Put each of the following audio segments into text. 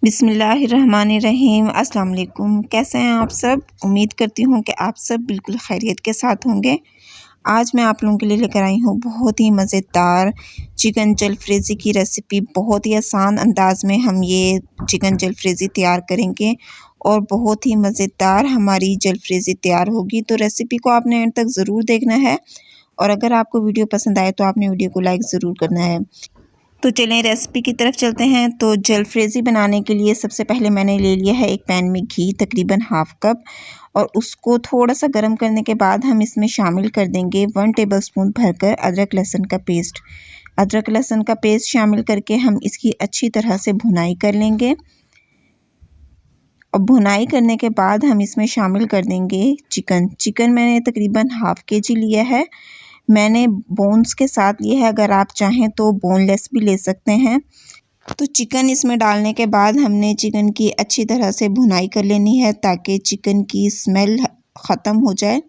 बिस्मिल्लाहिर्रहमानिर्रहीम। अस्सलाम वालेकुम। कैसे हैं आप सब? उम्मीद करती हूँ कि आप सब बिल्कुल खैरियत के साथ होंगे। आज मैं आप लोगों के लिए लेकर आई हूँ बहुत ही मज़ेदार चिकन जलफ्रेज़ी की रेसिपी। बहुत ही आसान अंदाज में हम ये चिकन जलफ्रेज़ी तैयार करेंगे और बहुत ही मज़ेदार हमारी जलफ्रेज़ी तैयार होगी। तो रेसिपी को आपने एंड तक ज़रूर देखना है और अगर आपको वीडियो पसंद आए तो आपने वीडियो को लाइक ज़रूर करना है। तो चलें रेसिपी की तरफ चलते हैं। तो जलफ्रेज़ी बनाने के लिए सबसे पहले मैंने ले लिया है एक पैन में घी तकरीबन हाफ़ कप और उसको थोड़ा सा गर्म करने के बाद हम इसमें शामिल कर देंगे 1 टेबलस्पून भरकर अदरक लहसुन का पेस्ट। अदरक लहसुन का पेस्ट शामिल करके हम इसकी अच्छी तरह से भुनाई कर लेंगे और भुनाई करने के बाद हम इसमें शामिल कर देंगे चिकन मैंने तकरीबन हाफ़ केजी लिया है। मैंने बोन्स के साथ लिया है, अगर आप चाहें तो बोनलेस भी ले सकते हैं। तो चिकन इसमें डालने के बाद हमने चिकन की अच्छी तरह से भुनाई कर लेनी है ताकि चिकन की स्मेल ख़त्म हो जाए।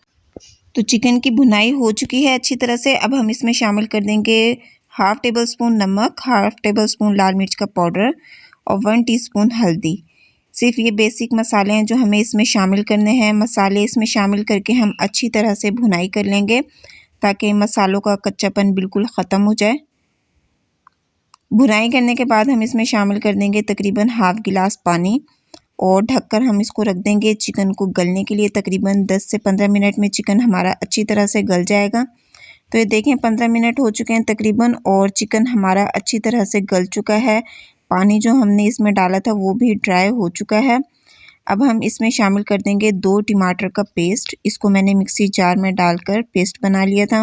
तो चिकन की भुनाई हो चुकी है अच्छी तरह से। अब हम इसमें शामिल कर देंगे हाफ़ टेबल स्पून नमक, हाफ़ टेबल स्पून लाल मिर्च का पाउडर और 1 टीस्पून हल्दी। सिर्फ ये बेसिक मसाले हैं जो हमें इसमें शामिल करने हैं। मसाले इसमें शामिल करके हम अच्छी तरह से भुनाई कर लेंगे ताकि मसालों का कच्चापन बिल्कुल ख़त्म हो जाए। भुनाई करने के बाद हम इसमें शामिल कर देंगे तकरीबन हाफ़ गिलास पानी और ढककर हम इसको रख देंगे चिकन को गलने के लिए। तकरीबन 10 से 15 मिनट में चिकन हमारा अच्छी तरह से गल जाएगा। तो ये देखें 15 मिनट हो चुके हैं तकरीबन और चिकन हमारा अच्छी तरह से गल चुका है। पानी जो हमने इसमें डाला था वो भी ड्राई हो चुका है। अब हम इसमें शामिल कर देंगे 2 टमाटर का पेस्ट। इसको मैंने मिक्सी जार में डालकर पेस्ट बना लिया था।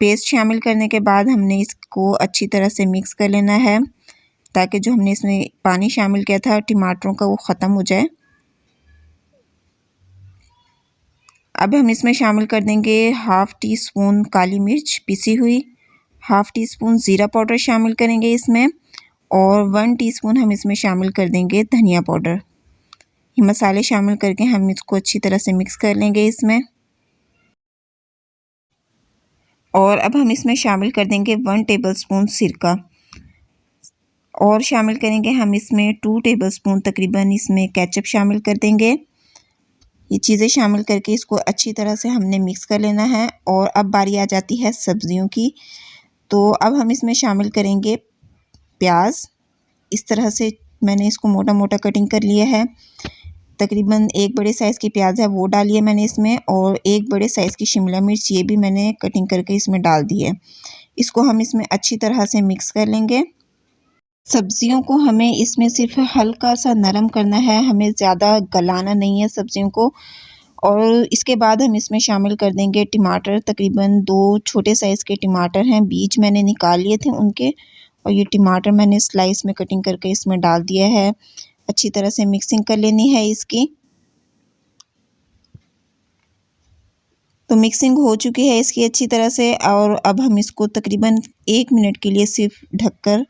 पेस्ट शामिल करने के बाद हमने इसको अच्छी तरह से मिक्स कर लेना है ताकि जो हमने इसमें पानी शामिल किया था टमाटरों का वो ख़त्म हो जाए। अब हम इसमें शामिल कर देंगे हाफ़ टी स्पून काली मिर्च पिसी हुई, हाफ़ टी स्पून ज़ीरा पाउडर शामिल करेंगे इसमें और 1 टीस्पून हम इसमें शामिल कर देंगे धनिया पाउडर। ये मसाले शामिल करके हम इसको अच्छी तरह से मिक्स कर लेंगे इसमें। और अब हम इसमें शामिल कर देंगे 1 टेबलस्पून सिरका और शामिल करेंगे हम इसमें 2 टेबलस्पून तकरीबन इसमें केचप शामिल कर देंगे। ये चीज़ें शामिल करके इसको अच्छी तरह से हमने मिक्स कर लेना है। और अब बारी आ जाती है सब्ज़ियों की। तो अब हम इसमें शामिल करेंगे प्याज। इस तरह से मैंने इसको मोटा मोटा कटिंग कर लिया है। तकरीबन 1 बड़े साइज़ की प्याज है वो डाली है मैंने इसमें और 1 बड़े साइज़ की शिमला मिर्च ये भी मैंने कटिंग करके इसमें डाल दी है। इसको हम इसमें अच्छी तरह से मिक्स कर लेंगे। सब्ज़ियों को हमें इसमें सिर्फ हल्का सा नरम करना है, हमें ज़्यादा गलाना नहीं है सब्ज़ियों को। और इसके बाद हम इसमें शामिल कर देंगे टमाटर। तकरीबन 2 छोटे साइज़ के टमाटर हैं, बीज मैंने निकाल लिए थे उनके और ये टमाटर मैंने स्लाइस में कटिंग करके इसमें डाल दिया है। अच्छी तरह से मिक्सिंग कर लेनी है इसकी। तो मिक्सिंग हो चुकी है इसकी अच्छी तरह से और अब हम इसको तकरीबन 1 मिनट के लिए सिर्फ ढककर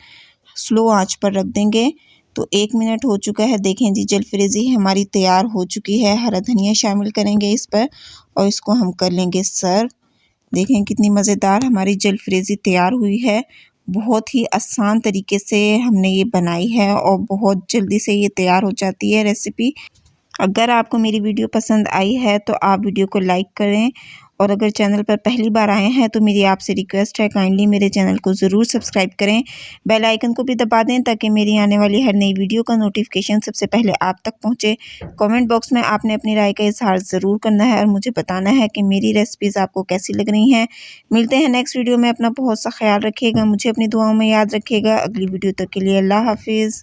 स्लो आंच पर रख देंगे। तो 1 मिनट हो चुका है। देखें जी जलफ्रेज़ी हमारी तैयार हो चुकी है। हरा धनिया शामिल करेंगे इस पर और इसको हम कर लेंगे सर्व। देखें कितनी मज़ेदार हमारी जलफ्रेज़ी तैयार हुई है। बहुत ही आसान तरीके से हमने ये बनाई है और बहुत जल्दी से ये तैयार हो जाती है रेसिपी। अगर आपको मेरी वीडियो पसंद आई है तो आप वीडियो को लाइक करें और अगर चैनल पर पहली बार आए हैं तो मेरी आपसे रिक्वेस्ट है काइंडली मेरे चैनल को ज़रूर सब्सक्राइब करें, बेल आइकन को भी दबा दें ताकि मेरी आने वाली हर नई वीडियो का नोटिफिकेशन सबसे पहले आप तक पहुंचे। कमेंट बॉक्स में आपने अपनी राय का इजहार ज़रूर करना है और मुझे बताना है कि मेरी रेसिपीज़ आपको कैसी लग रही हैं। मिलते हैं नेक्स्ट वीडियो में। अपना बहुत सा ख्याल रखिएगा, मुझे अपनी दुआओं में याद रखिएगा। अगली वीडियो तक के लिए अल्लाह हाफिज़।